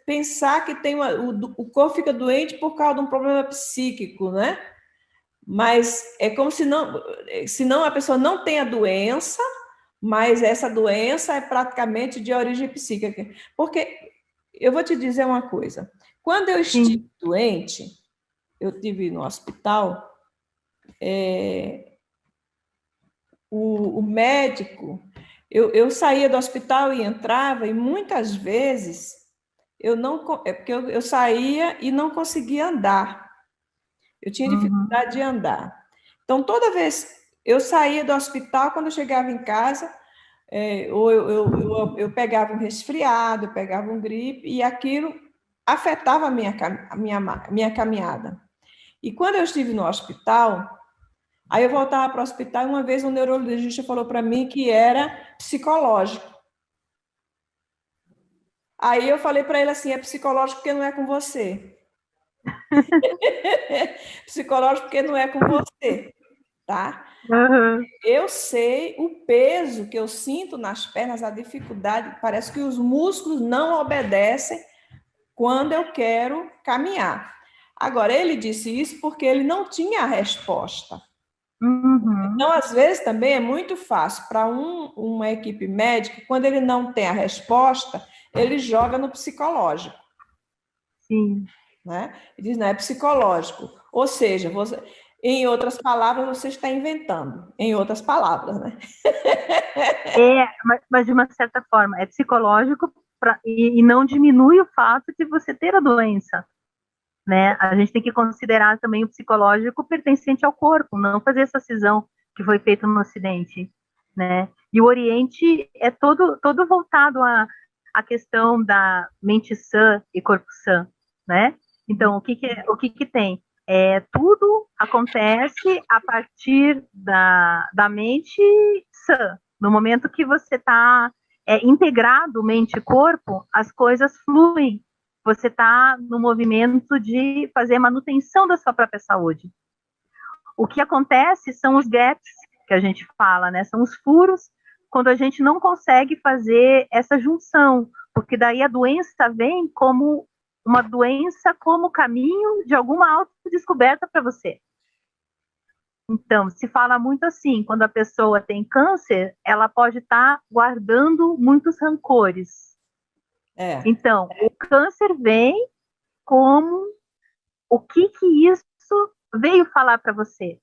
pensar que o corpo fica doente por causa de um problema psíquico, né? Mas é como se não a pessoa não tenha doença, mas essa doença é praticamente de origem psíquica. Porque eu vou te dizer uma coisa: quando eu estive doente, eu estive no hospital, o médico, eu saía do hospital e entrava, e muitas vezes eu não, é porque eu saía e não conseguia andar. Eu tinha dificuldade de andar. Então, toda vez eu saía do hospital, quando eu chegava em casa, ou eu pegava um resfriado, eu pegava um gripe, e aquilo afetava a minha caminhada. E quando eu estive no hospital, aí eu voltava para o hospital, e uma vez um neurologista falou para mim que era psicológico. Aí eu falei para ele assim, é psicológico porque não é com você. Psicológico porque não é com você, tá?
Uhum.
Eu sei o peso que eu sinto nas pernas, a dificuldade, parece que os músculos não obedecem quando eu quero caminhar. Agora, ele disse isso porque ele não tinha a resposta.
Uhum.
Então, às vezes, também é muito fácil para uma equipe médica, quando ele não tem a resposta, ele joga no psicológico.
Sim.
Né? Ele diz, não, é psicológico. Ou seja, em outras palavras, você está inventando. Em outras palavras, né?
Mas de uma certa forma, é psicológico e não diminui o fato de você ter a doença. Né? A gente tem que considerar também o psicológico pertencente ao corpo, não fazer essa cisão que foi feita no Ocidente, né? E o Oriente é todo voltado à questão da mente sã e corpo sã, né? Então, o que tem? Tudo acontece a partir da mente sã. No momento que você está integrado mente e corpo, as coisas fluem. Você está no movimento de fazer manutenção da sua própria saúde. O que acontece são os gaps que a gente fala, né? São os furos quando a gente não consegue fazer essa junção, porque daí a doença vem como uma doença como caminho de alguma autodescoberta para você. Então, se fala muito assim, quando a pessoa tem câncer, ela pode estar guardando muitos rancores. Então, o câncer vem como o que isso veio falar para você.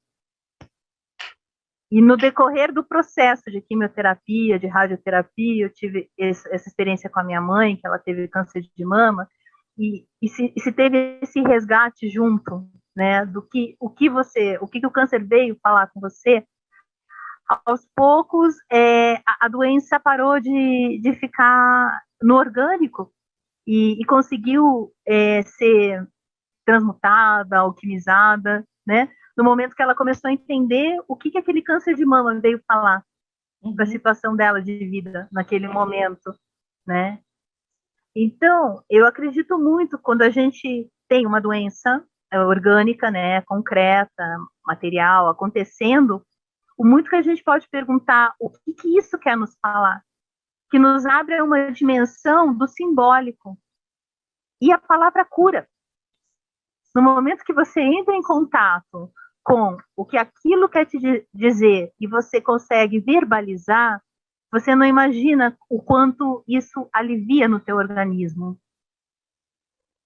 E no decorrer do processo de quimioterapia, de radioterapia, eu tive essa experiência com a minha mãe, que ela teve câncer de mama, e se teve esse resgate junto, né, o que o câncer veio falar com você, aos poucos a doença parou de ficar no orgânico e conseguiu ser transmutada, alquimizada, né? No momento que ela começou a entender o que aquele câncer de mama veio falar para a situação dela de vida naquele momento, né? Então, eu acredito muito quando a gente tem uma doença orgânica, né, concreta, material, acontecendo, o muito que a gente pode perguntar o que isso quer nos falar, que nos abre uma dimensão do simbólico. E a palavra cura. No momento que você entra em contato com o que aquilo quer te dizer e você consegue verbalizar, você não imagina o quanto isso alivia no teu organismo,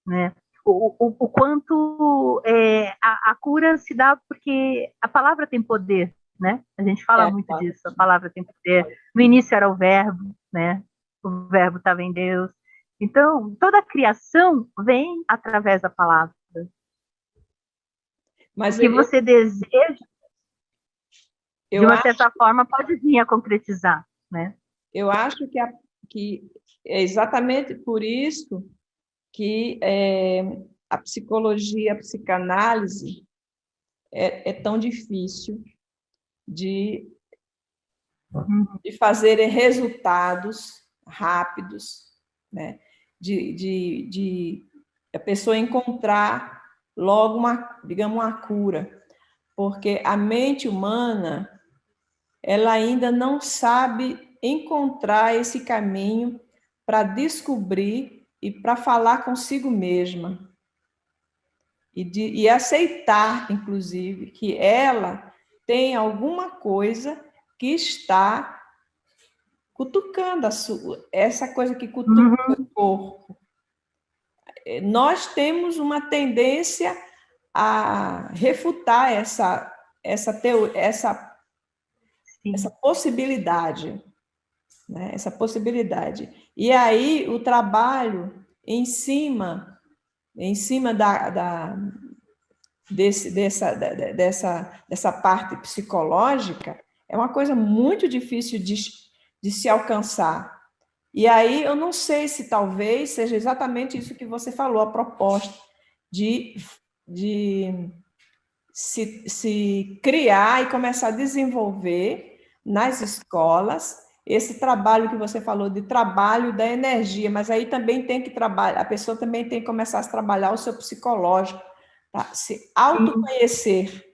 né? O quanto a cura se dá porque a palavra tem poder, né? A gente fala muito disso, a palavra tem poder. No início era o verbo, né? O verbo estava em Deus. Então, toda a criação vem através da palavra.
Mas
o que você deseja, de uma
acho,
certa forma, pode vir a concretizar, né?
eu acho que é exatamente por isso que a psicologia, a psicanálise é tão difícil de, de fazer resultados rápidos, né? De a pessoa encontrar logo digamos, uma cura, porque a mente humana, ela ainda não sabe encontrar esse caminho para descobrir e para falar consigo mesma. E aceitar, inclusive, que ela tem alguma coisa que está cutucando essa coisa que cutuca o corpo. Nós temos uma tendência a refutar essa possibilidade, né? Essa possibilidade. E aí o trabalho em cima dessa parte psicológica é uma coisa muito difícil de se alcançar. E aí eu não sei se talvez seja exatamente isso que você falou, a proposta de se criar e começar a desenvolver nas escolas esse trabalho que você falou de trabalho da energia, mas aí também tem que trabalhar, a pessoa também tem que começar a trabalhar o seu psicológico, tá? Se autoconhecer.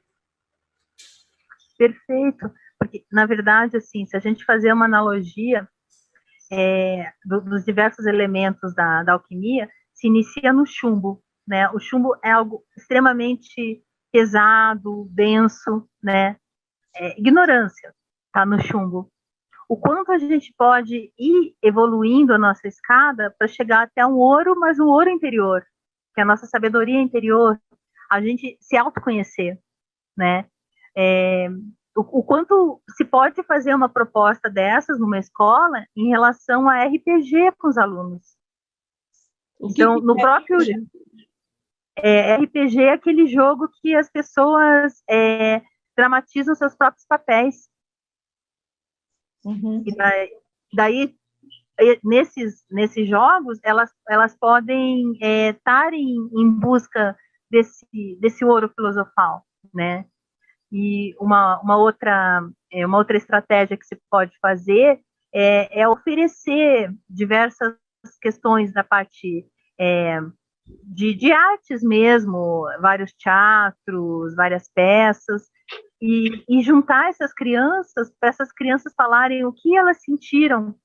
Perfeito, porque na verdade, assim, se a gente fazer uma analogia dos diversos elementos da alquimia, se inicia no chumbo, né? O chumbo é algo extremamente pesado, denso, né? Ignorância tá no chumbo. O quanto a gente pode ir evoluindo a nossa escada para chegar até um ouro, mas um ouro interior, que é a nossa sabedoria interior, a gente se autoconhecer, né? O quanto se pode fazer uma proposta dessas numa escola em relação a RPG com os alunos. Então, no próprio RPG é aquele jogo que as pessoas dramatizam seus próprios papéis.
Uhum.
E daí nesses jogos, elas podem estar em busca desse ouro filosofal, né? E uma outra estratégia que se pode fazer é oferecer diversas questões da parte de artes mesmo, vários teatros, várias peças, e juntar essas crianças, para essas crianças falarem o que elas sentiram,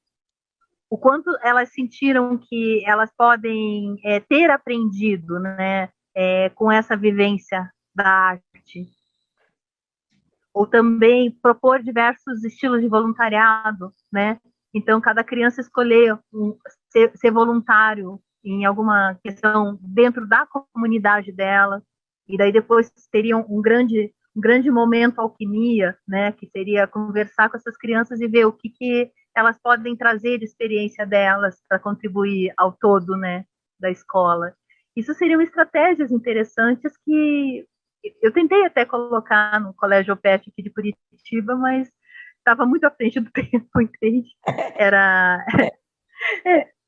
o quanto elas sentiram que elas podem ter aprendido, né, com essa vivência da arte. Ou também propor diversos estilos de voluntariado, né? Então, cada criança escolher ser voluntário em alguma questão dentro da comunidade dela, e daí depois teria um grande momento alquimia, né? Que seria conversar com essas crianças e ver o que elas podem trazer de experiência delas para contribuir ao todo, né? Da escola. Isso seriam estratégias interessantes que eu tentei até colocar no Colégio Opet aqui de Curitiba, mas estava muito à frente do tempo, entende?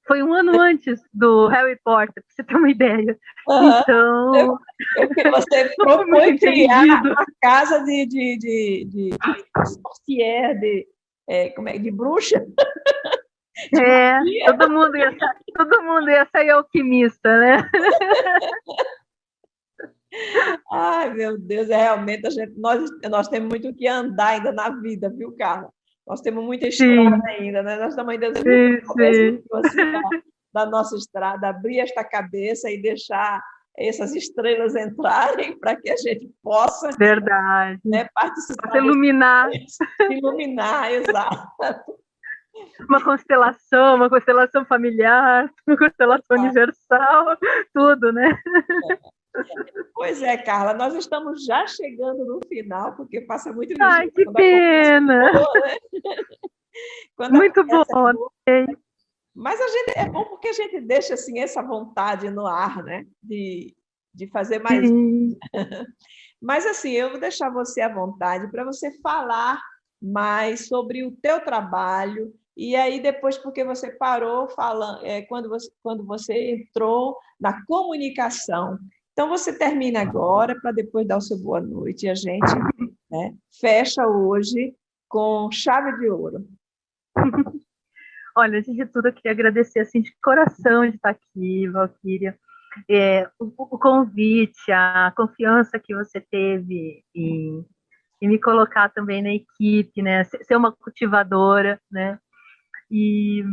Foi um ano antes do Harry Potter, para você ter uma ideia.
Uhum.
Então...
Você propõe criar uma casa de sorcière, de bruxa?
Todo mundo ia sair alquimista, né?
Ai, meu Deus, realmente nós temos muito o que andar ainda na vida, viu, Carla? Nós temos muita estrada ainda, né? Nós estamos ainda no começo assim, da nossa estrada, abrir esta cabeça e deixar essas estrelas entrarem para que a gente possa participar. Iluminar, exato.
Uma constelação familiar, uma constelação universal, tudo, né?
Pois é, Carla, nós estamos já chegando no final, porque passa muito ligeiro.
Ai, que pena!
Boa, né?
Muito bom.
Mas é bom porque a gente deixa assim essa vontade no ar, né? De fazer mais. Mas, assim, eu vou deixar você à vontade para você falar mais sobre o teu trabalho, e aí depois, porque você parou falando, quando você entrou na comunicação. Então, você termina agora, para depois dar o seu boa noite, e a gente, né, fecha hoje com chave de ouro.
Olha, antes de tudo, eu queria agradecer assim, de coração de estar aqui, Valquíria. O convite, a confiança que você teve em me colocar também na equipe, né? Ser uma cultivadora, né? E,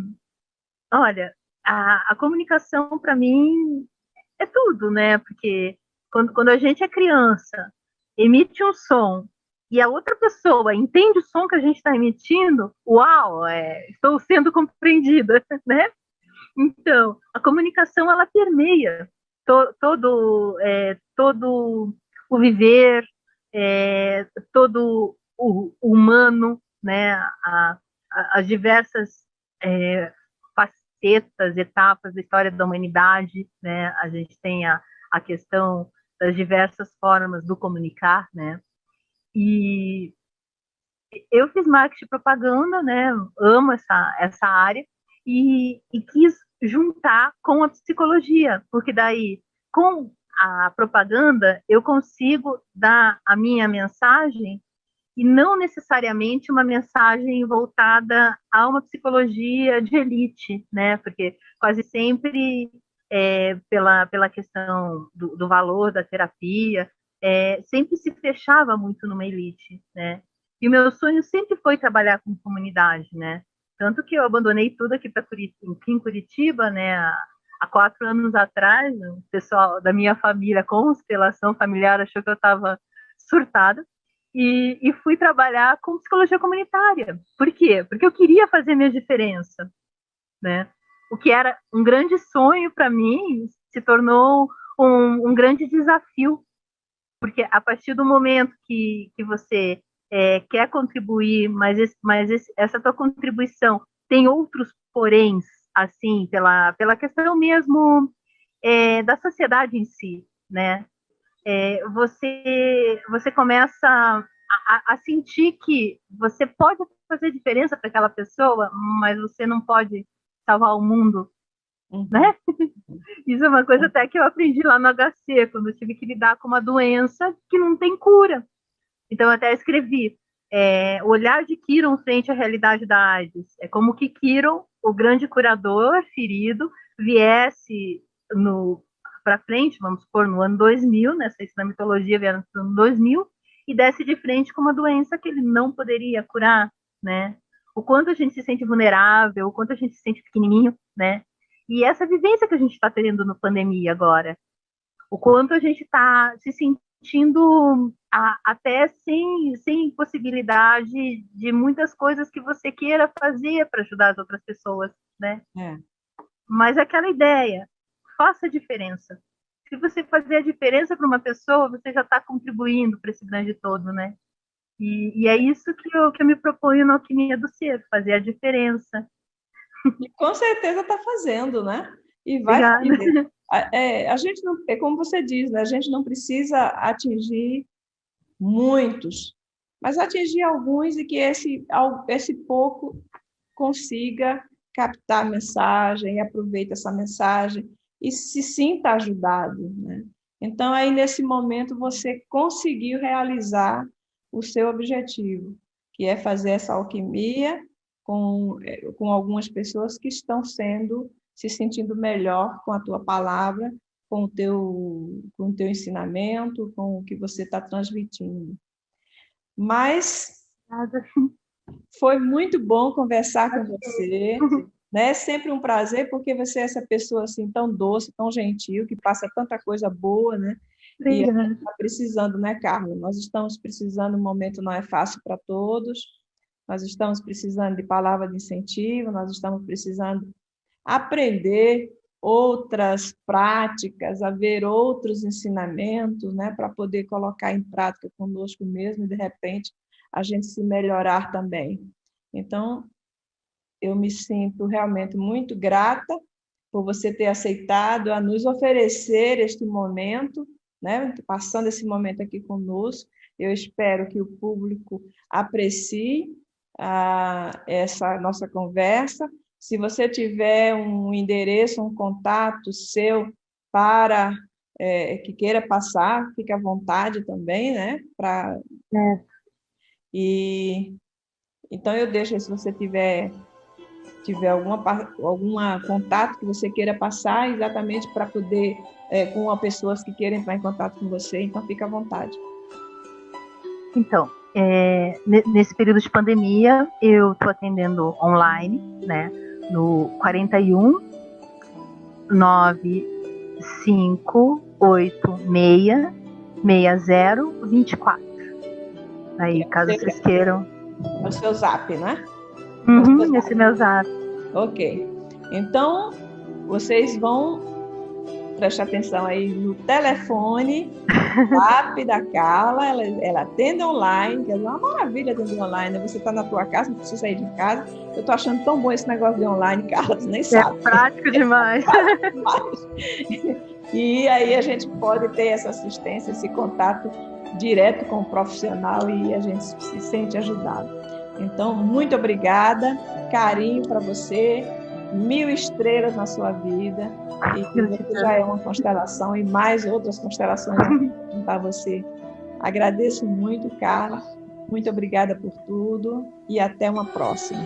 olha, a comunicação, para mim, é tudo, né? Porque quando a gente é criança, emite um som e a outra pessoa entende o som que a gente está emitindo, uau, estou sendo compreendida, né? Então, a comunicação, ela permeia todo o viver, todo o humano, né? As diversas é, facetas, etapas da história da humanidade, né? A gente tem a questão das diversas formas do comunicar, né? E eu fiz marketing e propaganda, né? Amo essa área e quis juntar com a psicologia, porque daí com a propaganda eu consigo dar a minha mensagem e não necessariamente uma mensagem voltada a uma psicologia de elite, né? Porque quase sempre pela questão do valor da terapia, sempre se fechava muito numa elite, né? E o meu sonho sempre foi trabalhar com comunidade, né? Tanto que eu abandonei tudo aqui em Curitiba, né? Há 4 anos atrás, o pessoal da minha família, constelação familiar, achou que eu estava surtada. E fui trabalhar com psicologia comunitária. Por quê? Porque eu queria fazer minha diferença, né? O que era um grande sonho para mim se tornou um grande desafio, porque a partir do momento que você quer contribuir, essa tua contribuição tem outros poréns, assim, pela questão mesmo da sociedade em si, né? Você começa a sentir que você pode fazer diferença para aquela pessoa, mas você não pode salvar o mundo, né? Isso é uma coisa até que eu aprendi lá no HC, quando eu tive que lidar com uma doença que não tem cura. Então, eu até escrevi, o olhar de Kiron frente à realidade da AIDS. É como que Kiron, o grande curador ferido, viesse para frente, vamos supor, no ano 2000, nessa na mitologia vieram no ano 2000, e desse de frente com uma doença que ele não poderia curar, né? O quanto a gente se sente vulnerável, o quanto a gente se sente pequenininho, né? E essa vivência que a gente está tendo na pandemia agora, o quanto a gente está se sentindo até sem possibilidade de muitas coisas que você queira fazer para ajudar as outras pessoas, né? Mas aquela ideia, faça a diferença. Se você fazer a diferença para uma pessoa, você já está contribuindo para esse grande todo, né? E é isso que eu me proponho na Alquimia do Ser, fazer a diferença.
E com certeza está fazendo, né? E vai
Obrigada.
fazer. A gente não, é como você diz, né? A gente não precisa atingir muitos, mas atingir alguns e que esse pouco consiga captar a mensagem, aproveite essa mensagem e se sinta ajudado, né? Então, aí nesse momento, você conseguiu realizar o seu objetivo, que é fazer essa alquimia com algumas pessoas que estão se sentindo melhor com a tua palavra, com o teu ensinamento, com o que você está transmitindo. Mas foi muito bom conversar com você, né? É sempre um prazer, porque você é essa pessoa assim tão doce, tão gentil, que passa tanta coisa boa, né? E a gente está precisando, né, Carla? Nós estamos precisando, o momento não é fácil para todos, nós estamos precisando de palavra de incentivo, nós estamos precisando aprender outras práticas, a ver outros ensinamentos, né, para poder colocar em prática conosco mesmo e, de repente, a gente se melhorar também. Então, eu me sinto realmente muito grata por você ter aceitado a nos oferecer este momento né, passando esse momento aqui conosco. Eu espero que o público aprecie essa nossa conversa. Se você tiver um endereço, um contato seu para que queira passar, fique à vontade também, né? E então eu deixo, se você tiver alguma contato que você queira passar, exatamente para poder, com pessoas que queiram entrar em contato com você, então fica à vontade.
Então, nesse período de pandemia, eu estou atendendo online, né, no 41 9586 6024. Aí, caso vocês queiram.
É o seu zap, né?
Uhum, esse é meu zap.
Ok. Então, vocês vão prestar atenção aí no telefone, zap da Carla, ela atende online, que é uma maravilha atender online, você está na tua casa, não precisa sair de casa. Eu estou achando tão bom esse negócio de online, Carla, você nem sabe.
É prático demais.
E aí a gente pode ter essa assistência, esse contato direto com o profissional e a gente se sente ajudado. Então, muito obrigada, carinho para você, 1000 estrelas na sua vida, e você já é uma constelação e mais outras constelações para você. Agradeço muito, Carla, muito obrigada por tudo e até uma próxima.